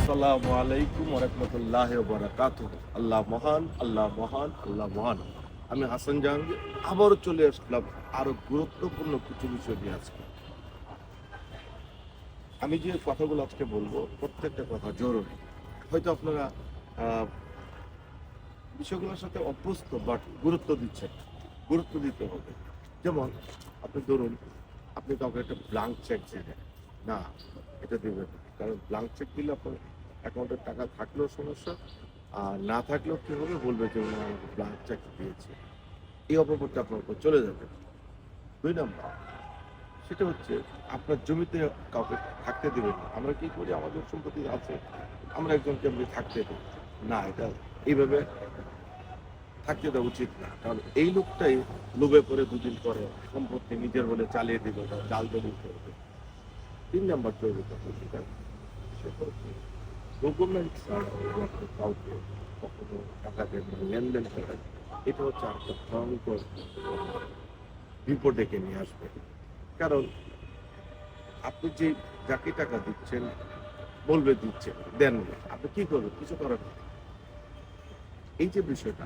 আসসালামু আলাইকুম ওয়া রাহমাতুল্লাহি ওয়া বারাকাতুহু। আল্লাহ মহান, আল্লাহ মহান, আল্লাহ মহান। আমি হাসান জাহাঙ্গীর আবারও চলে আসলাম আরো গুরুত্বপূর্ণ কিছু বিষয় নিয়ে আজকে। আমি যে কথাগুলো আজকে বলবো প্রত্যেকটা কথা জরুরি। হয়তো আপনারা আহ, বিষয়গুলোর সাথে অভ্যস্ত বাট গুরুত্ব দিচ্ছেন না। গুরুত্ব দিতে হবে। যেমন আপনি ধরুন আপনি কাউকে একটা ব্লাঙ্ক চেক দিলেন না, এটা দিবেন না। কারণ ব্লাঙ্ক চেক দিলে আপনার অ্যাকাউন্টের টাকা থাকলেও সমস্যা, আর না থাকলেও কি হবে, বলবে যে উনি আমাকে ব্লাঙ্ক চেক দিয়েছে। এই অপবাদটা আপনার উপর চলে যাবে। 2 নাম্বার, সেটা হচ্ছে আপনার জমিতে কাউকে থাকতে দেবেন না। আমরা কি করি, আমাদের সম্পত্তি আছে, আমরা একজনকে এমনি থাকতে দিই না, এটা এইভাবে থাকতে দেওয়া উচিত না। কারণ এই লোকটাই লোভে পড়ে 2 দিন পরে সম্পত্তি নিজের বলে চালিয়ে দিবে, জাল দলিল করবে। 3 নাম্বার জরুরি কথা, সেটা হচ্ছে ডকুমেন্ট ছাড়া আপনি কাউকে কখনো টাকা দেবেন না, লেনদেন করেন, এটা হচ্ছে একটা ভয়ঙ্কর বিপদ ডেকে নিয়ে আসবে। কারণ আপনি যে যাকে টাকা দিচ্ছেন বলবে দিচ্ছেন, দেন না, আপনি কি করবেন? কিছু করেন না। এই যে বিষয়টা,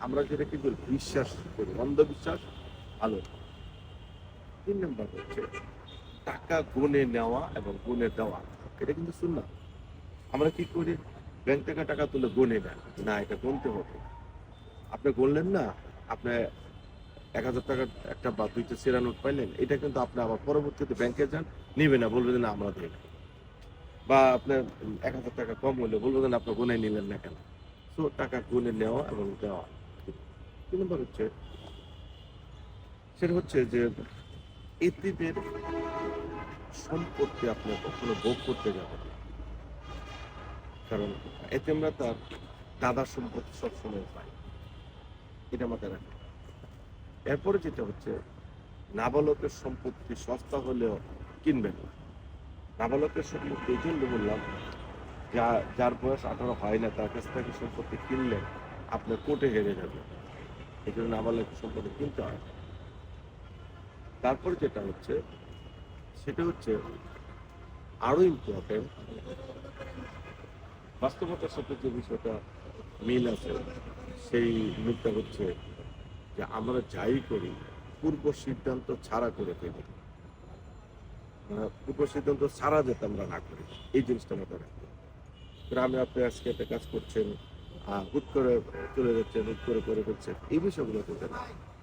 আমরা যেটা কিন্তু বিশ্বাস করি, অন্ধবিশ্বাস ভালো। 3 নাম্বার হচ্ছে টাকা গুনে নেওয়া এবং গুনে দেওয়া, এটা কিন্তু সুন্নাত। আমরা কি করি, ব্যাংক থেকে টাকা তুলে গুনে নেন না, এটা গুনতে হবে। আপনি গুনলেন না, আপনি 1,000 টাকার একটা বা 2টা সেরা নোট পাইলেন, এটা কিন্তু আপনি আবার পরবর্তীতে ব্যাংকে যান, নিবে না, বলবে যে না আমরা দিই না। বা আপনার 1,000 টাকা কম হলে বলবে যে না আপনি গুনে নিলেন না কেন। তো টাকা গুনে নেওয়া এবং দেওয়া। 3 নম্বর হচ্ছে, সেটা হচ্ছে যে এতিমের সম্পত্তি আপনি কখনো ভোগ করতে যাবেন না। কারণ এতিমরা তার দাদার সম্পত্তি সবসময় পায়, এটা মাথায় রাখবেন। এরপরে যেটা হচ্ছে, নাবালকের সম্পত্তি সস্তা হলেও কিনবেন না। নাবালকের সম্পত্তি এই জন্য বললাম, যার বয়স 18 হয় না তার কাছ থেকে সম্পত্তি কিনলে আপনার কোর্টে হেরে যাবে। এই জন্য নাবালকের সম্পত্তি কিনতে হয়। তারপরে যেটা হচ্ছে, সেটা হচ্ছে আরো ইম্পর্টেন্ট, বাস্তবতার সাথে যে বিষয়টা মিল আছে, সেই মিলটা হচ্ছে যে আমরা যাই করি পূর্ব সিদ্ধান্ত ছাড়া করে ফেলি। পূর্ব সিদ্ধান্ত ছাড়া যাতে আমরা না করি, এই জিনিসটা মাথায় রাখতে হবে। গ্রামে আপনি আজকে একটা কাজ করছেন, হুট করে চলে যাচ্ছেন, হুট করে করে করছেন, এই বিষয়গুলো করতে না।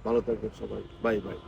ভালো থাকবেন সবাই, বাই বাই।